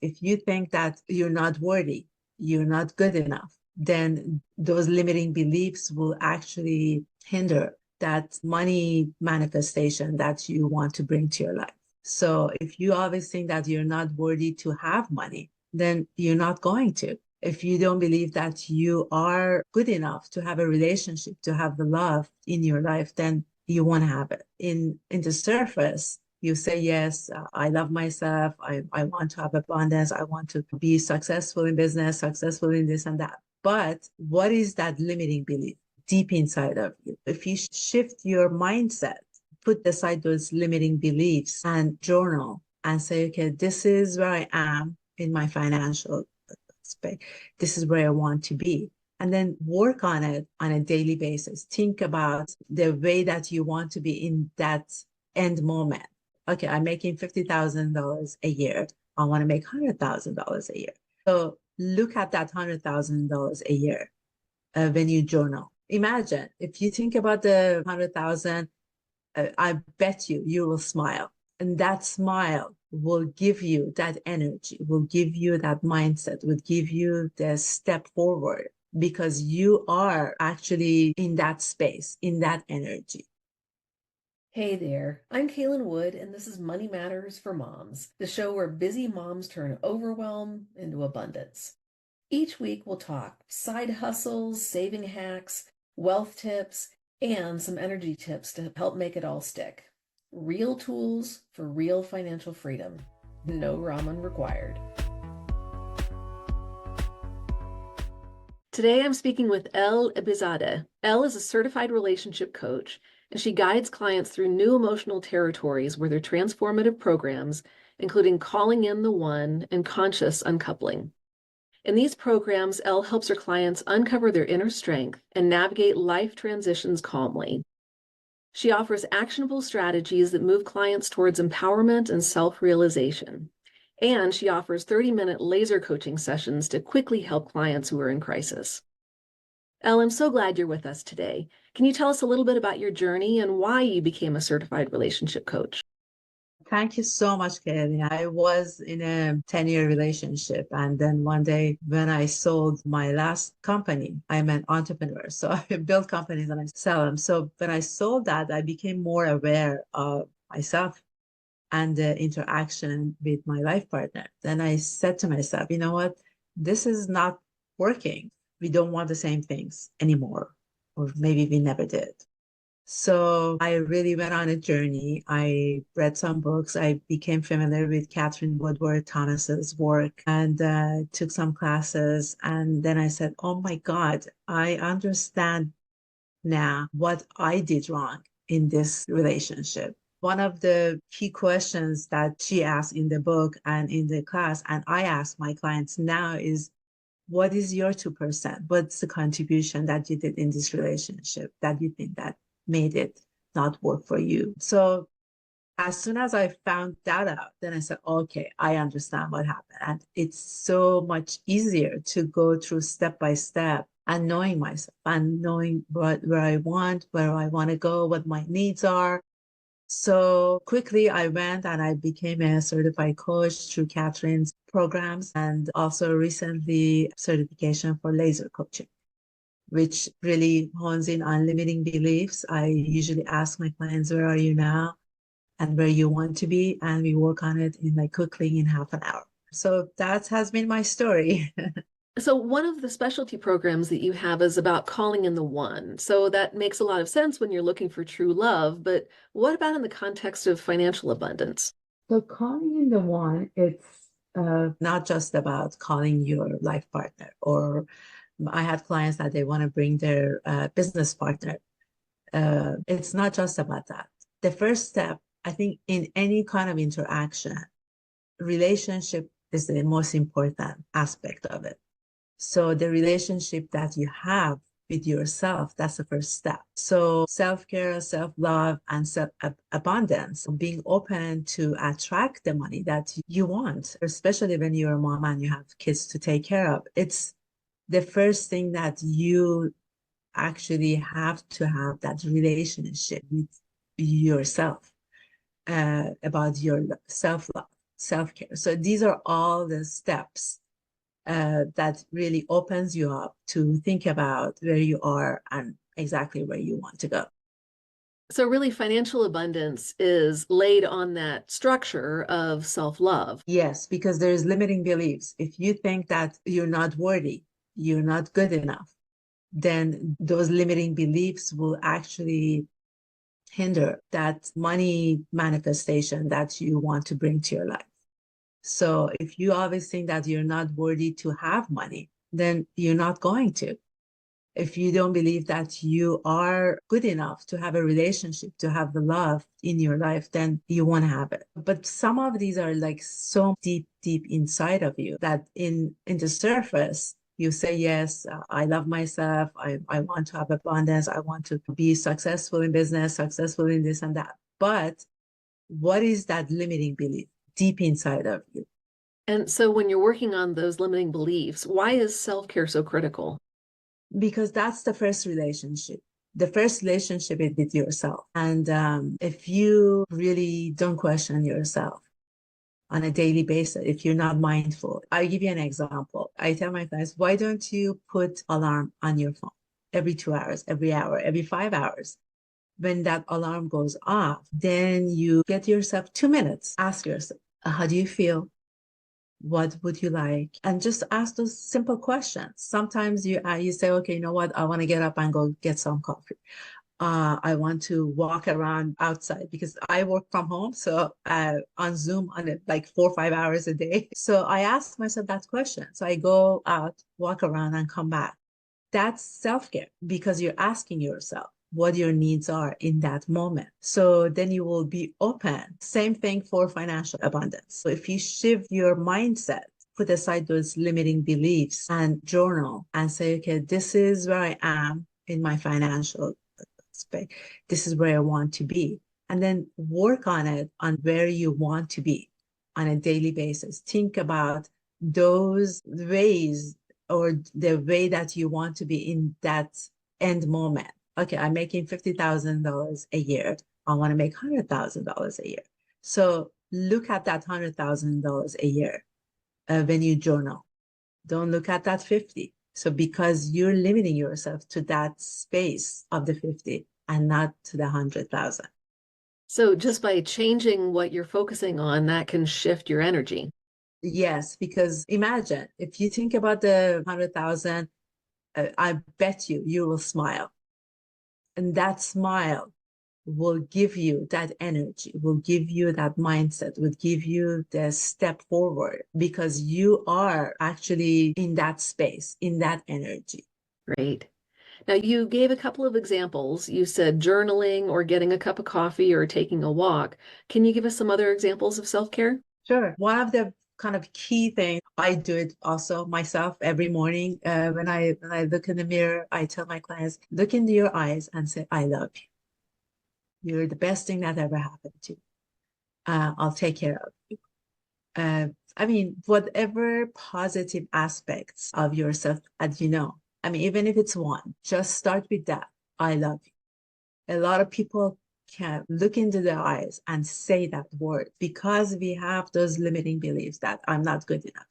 If you think that you're not worthy, you're not good enough, then those limiting beliefs will actually hinder that money manifestation that you want to bring to your life. So if you always think that you're not worthy to have money, then you're not going to. If you don't believe that you are good enough to have a relationship, to have the love in your life, then you won't have it. In the surface, you say, yes, I love myself. I want to have abundance. I want to be successful in business, successful in this and that. But what is that limiting belief deep inside of you? If you shift your mindset, put aside those limiting beliefs and journal and say, okay, this is where I am in my financial space. This is where I want to be. And then work on it on a daily basis. Think about the way that you want to be in that end moment. Okay, I'm making $50,000 a year. I want to make $100,000 a year. So look at that $100,000 a year when you journal. Imagine if you think about the 100,000, I bet you will smile. And that smile will give you that energy, will give you that mindset, will give you the step forward because you are actually in that space, in that energy. Hey there, I'm Kaylin Wood, and this is Money Matters for Moms, the show where busy moms turn overwhelm into abundance. Each week we'll talk side hustles, saving hacks, wealth tips, and some energy tips to help make it all stick. Real tools for real financial freedom. No ramen required. Today I'm speaking with Elle Ebizadeh. Elle is a certified relationship coach, and she guides clients through new emotional territories with her transformative programs, including Calling in the One and Conscious Uncoupling. In these programs, Elle helps her clients uncover their inner strength and navigate life transitions calmly. She offers actionable strategies that move clients towards empowerment and self-realization. And she offers 30-minute laser coaching sessions to quickly help clients who are in crisis. Elle, I'm so glad you're with us today. Can you tell us a little bit about your journey and why you became a certified relationship coach? Thank you so much, Kelly. I was in a 10-year relationship. And then one day when I sold my last company, I'm an entrepreneur. So I build companies and I sell them. So when I sold that, I became more aware of myself and the interaction with my life partner. Then I said to myself, you know what? This is not working. We don't want the same things anymore, or maybe we never did. So I really went on a journey. I read some books. I became familiar with Catherine Woodward Thomas's work and took some classes. And then I said, oh my God, I understand now what I did wrong in this relationship. One of the key questions that she asked in the book and in the class, and I ask my clients now is, what is your 2%? What's the contribution that you did in this relationship that you think that made it not work for you? So as soon as I found that out, then I said, okay, I understand what happened. And it's so much easier to go through step by step and knowing myself and knowing where I want, where I want to go, what my needs are. So quickly I went and I became a certified coach through Catherine's programs and also recently certification for laser coaching, which really hones in on limiting beliefs. I usually ask my clients, where are you now and where you want to be? And we work on it in like quickly in half an hour. So that has been my story. So one of the specialty programs that you have is about calling in the one. So that makes a lot of sense when you're looking for true love, but what about in the context of financial abundance? So calling in the one, it's not just about calling your life partner, or I had clients that they want to bring their business partner. It's not just about that. The first step, I think, in any kind of interaction, relationship is the most important aspect of it. So the relationship that you have with yourself, that's the first step. So self-care, self-love, and self-abundance, being open to attract the money that you want, especially when you're a mom and you have kids to take care of. It's the first thing that you actually have to have that relationship with yourself, about your self-love. self-care. So these are all the steps that really opens you up to think about where you are and exactly where you want to go. So really, financial abundance is laid on that structure of self-love. Yes, because there's limiting beliefs. If you think that you're not worthy, you're not good enough, then those limiting beliefs will actually hinder that money manifestation that you want to bring to your life. So if you always think that you're not worthy to have money, then you're not going to. If you don't believe that you are good enough to have a relationship, to have the love in your life, then you won't have it. But some of these are like so deep, deep inside of you that in the surface, you say, yes, I love myself. I want to have abundance. I want to be successful in business, successful in this and that. But what is that limiting belief deep inside of you? And so when you're working on those limiting beliefs, why is self-care so critical? Because that's the first relationship. The first relationship is with yourself. And if you really don't question yourself on a daily basis, if you're not mindful, I'll give you an example. I tell my clients, why don't you put alarm on your phone every 2 hours, every hour, every 5 hours? When that alarm goes off, then you get yourself 2 minutes. Ask yourself, how do you feel? What would you like? And just ask those simple questions. Sometimes you say, okay, you know what? I want to get up and go get some coffee. I want to walk around outside because I work from home. So on Zoom on it like 4 or 5 hours a day. So I ask myself that question. So I go out, walk around and come back. That's self-care because you're asking yourself what your needs are in that moment. So then you will be open. Same thing for financial abundance. So if you shift your mindset, put aside those limiting beliefs and journal and say, okay, this is where I am in my financial space. This is where I want to be. And then work on it on where you want to be on a daily basis. Think about those ways or the way that you want to be in that end moment. Okay, I'm making $50,000 a year. I want to make $100,000 a year. So look at that $100,000 a year when you journal. Don't look at that 50. So because you're limiting yourself to that space of the 50 and not to the 100,000. So just by changing what you're focusing on, that can shift your energy. Yes, because imagine if you think about the 100,000, I bet you will smile. And that smile will give you that energy, will give you that mindset, will give you the step forward because you are actually in that space, in that energy. Great. Now, you gave a couple of examples. You said journaling or getting a cup of coffee or taking a walk. Can you give us some other examples of self-care? Sure. One of the kind of key things, I do it also myself every morning. When I look in the mirror, I tell my clients, look into your eyes and say, I love you. You're the best thing that ever happened to you. I'll take care of you. I mean, whatever positive aspects of yourself, as you know, I mean, even if it's one, just start with that. I love you. A lot of people can look into their eyes and say that word because we have those limiting beliefs that I'm not good enough.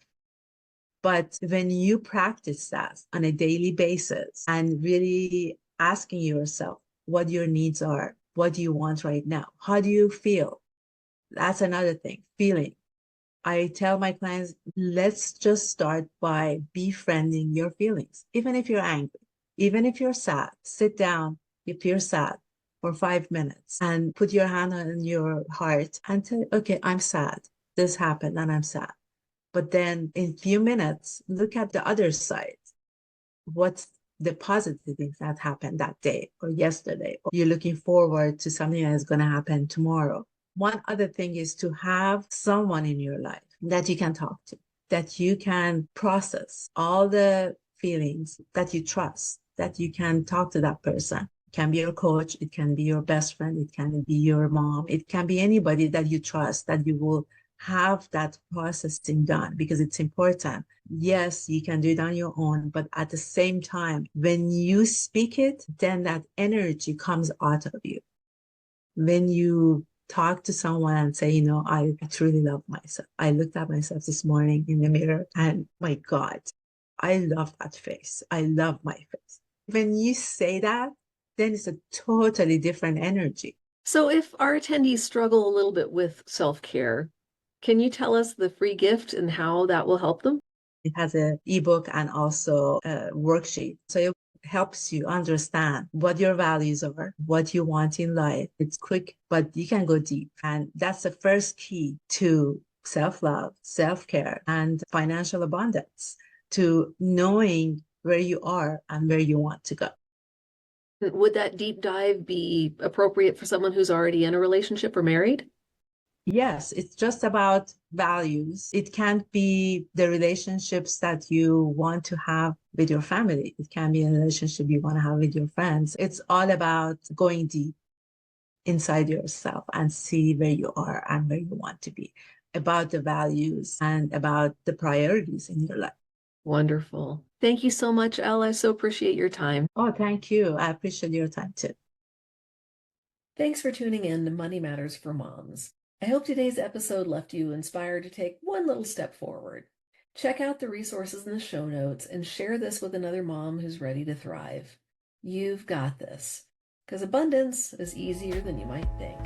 But when you practice that on a daily basis and really asking yourself what your needs are, what do you want right now? How do you feel? That's another thing, feeling. I tell my clients, let's just start by befriending your feelings. Even if you're angry, even if you're sad, sit down if you're sad for 5 minutes and put your hand on your heart and tell, okay, I'm sad. This happened and I'm sad. But then in a few minutes, look at the other side. What's the positive things that happened that day or yesterday? Or you're looking forward to something that is going to happen tomorrow. One other thing is to have someone in your life that you can talk to, that you can process all the feelings, that you trust, that you can talk to that person. It can be your coach, it can be your best friend, it can be your mom, it can be anybody that you trust, that you will have that processing done because it's important. Yes, you can do it on your own, but at the same time, when you speak it, then that energy comes out of you. When you talk to someone and say, I truly love myself. I looked at myself this morning in the mirror and my God, I love that face. I love my face. When you say that, then it's a totally different energy. So if our attendees struggle a little bit with self-care, can you tell us the free gift and how that will help them? It has an ebook and also a worksheet. So it helps you understand what your values are, what you want in life. It's quick, but you can go deep. And that's the first key to self-love, self-care, and financial abundance, to knowing where you are and where you want to go. Would that deep dive be appropriate for someone who's already in a relationship or married? Yes, it's just about values. It can't be the relationships that you want to have with your family. It can be a relationship you want to have with your friends. It's all about going deep inside yourself and see where you are and where you want to be, about the values and about the priorities in your life. Wonderful. Thank you so much, Elle. I so appreciate your time. Oh, thank you. I appreciate your time too. Thanks for tuning in to Money Matters for Moms. I hope today's episode left you inspired to take one little step forward. Check out the resources in the show notes and share this with another mom who's ready to thrive. You've got this, because abundance is easier than you might think.